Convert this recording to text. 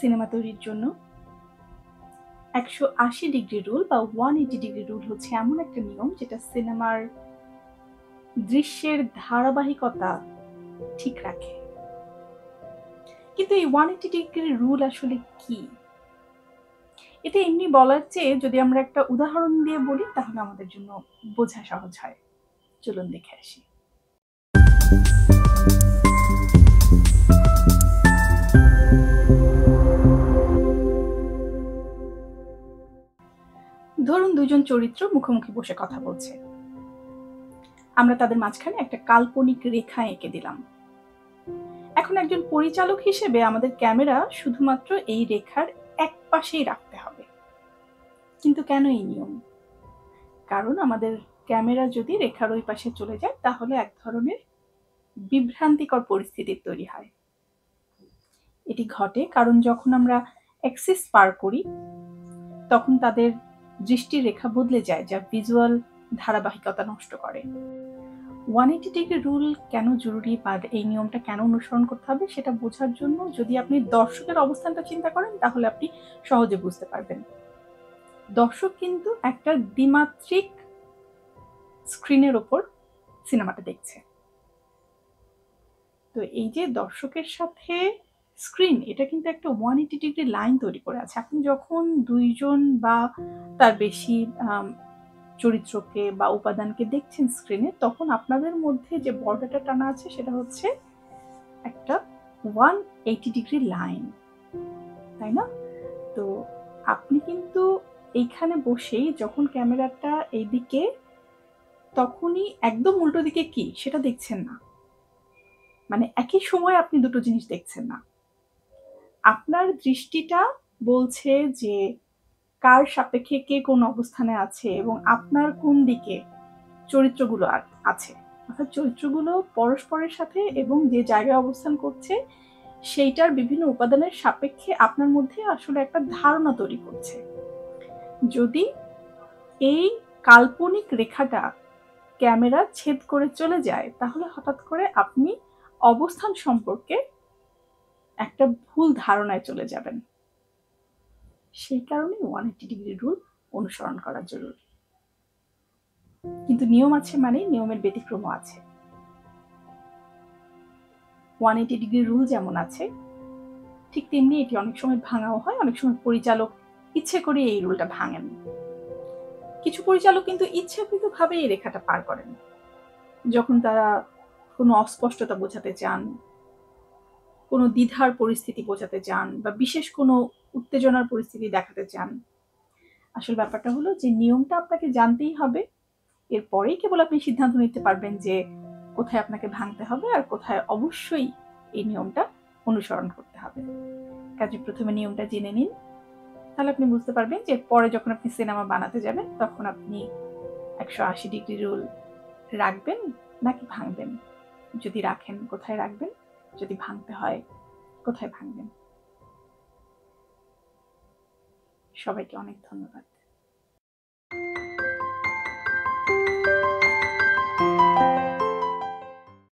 Cinema তৈরির জন্য 180 degree rule বা 180 ডিগ্রি রুল হচ্ছে এমন একটা নিয়ম যেটা সিনেমার দৃশ্যের ধারাবাহিকতা ঠিক রাখে। কিন্তু এই 180 ডিগ্রি রুল আসলে কি? এটা এমনি বলার চেয়ে যদি আমরা একটা উদাহরণ দিয়ে বলি তাহলে আমাদের জন্য বোঝা সহজ হয়। চলুন দেখে আসি। ধরুন দুজন চরিত্র মুখোমুখি বসে কথা বলছে। আমরা তাদের মাঝখানে একটা কাল্পনিক রেখা এঁকে দিলাম। এখন একজন পরিচালক হিসেবে আমাদের ক্যামেরা শুধুমাত্র এই রেখার এক পাশেই রাখতে হবে। কিন্তু কেন এই নিয়ম? কারণ আমাদের ক্যামেরা যদি রেখার ওই পাশে চলে যায় তাহলে এক ধরনের বিভ্রান্তিকর পরিস্থিতির তৈরি হয়। এটি ঘটে কারণ যখন আমরা অ্যাক্সিস পার করি তখন তাদের দৃষ্টির রেখা বদলে যায়, যা ভিজুয়াল ধারাবাহিকতা নষ্ট করে। 180 ডিগ্রি রুল কেন জরুরি বা এই নিয়মটা কেন অনুসরণ করতে হবে সেটা বোঝার জন্য যদি আপনি দর্শকের অবস্থানটা চিন্তা করেন তাহলে আপনি সহজে বুঝতে পারবেন। দর্শক কিন্তু একটা দ্বিমাত্রিক স্ক্রিনের ওপর সিনেমাটা দেখছে। তো এই যে দর্শকের সাথে স্ক্রিন, এটা কিন্তু একটা 180 ডিগ্রি লাইন তৈরি করে আছে। আপনি যখন দুইজন বা তার বেশি চরিত্রকে বা উপাদানকে দেখছেন স্ক্রিনে, তখন আপনাদের মধ্যে যে বর্ডারটা টানা আছে সেটা হচ্ছে একটা 180 ডিগ্রি লাইন, তাই না? তো আপনি কিন্তু এইখানে বসেই যখন ক্যামেরাটা এইদিকে, তখনই একদম উল্টো দিকে কি সেটা দেখছেন না। মানে একই সময় আপনি দুটো জিনিস দেখছেন না। আপনার দৃষ্টিটা বলছে যে কার সাপেক্ষে কে কোন অবস্থানে আছে এবং আপনার কোন দিকে চরিত্রগুলো আছে। অর্থাৎ চরিত্রগুলো পরস্পরের সাথে এবং যে জায়গায় অবস্থান করছে সেইটার বিভিন্ন উপাদানের সাপেক্ষে আপনার মধ্যে আসলে একটা ধারণা তৈরি করছে। যদি এই কাল্পনিক রেখাটা ক্যামেরা ছেদ করে চলে যায় তাহলে হঠাৎ করে আপনি অবস্থান সম্পর্কে একটা ভুল ধারণায় চলে যাবেন। সেই কারণে 180 ডিগ্রি রুল অনুসরণ করা জরুরি। কিন্তু নিয়ম আছে মানে নিয়মের ব্যতিক্রমও আছে। 180 ডিগ্রি রুল যেমন আছে ঠিক তেমনি এটি অনেক সময় ভাঙাও হয়। অনেক সময় পরিচালক ইচ্ছে করে এই রুলটা ভাঙেন। কিছু পরিচালক কিন্তু ইচ্ছাকৃতভাবে এই রেখাটা পার করেন যখন তারা কোনো অস্পষ্টতা বোঝাতে চান, কোনো দ্বিধার পরিস্থিতি বোঝাতে চান বা বিশেষ কোনো উত্তেজনার পরিস্থিতি দেখাতে চান। আসল ব্যাপারটা হলো যে নিয়মটা আপনাকে জানতেই হবে, এরপরেই কেবল আপনি সিদ্ধান্ত নিতে পারবেন যে কোথায় আপনাকে ভাঙতে হবে আর কোথায় অবশ্যই এই নিয়মটা অনুসরণ করতে হবে। কাজে প্রথমে নিয়মটা জেনে নিন, তাহলে আপনি বুঝতে পারবেন যে পরে যখন আপনি সিনেমা বানাতে যাবেন তখন আপনি 180 ডিগ্রি রুল রাখবেন নাকি ভাঙবেন। যদি রাখেন কোথায় রাখবেন, যদি ভাঙতে হয় কোথায় ভাঙবেন। সবাইকে অনেক ধন্যবাদ।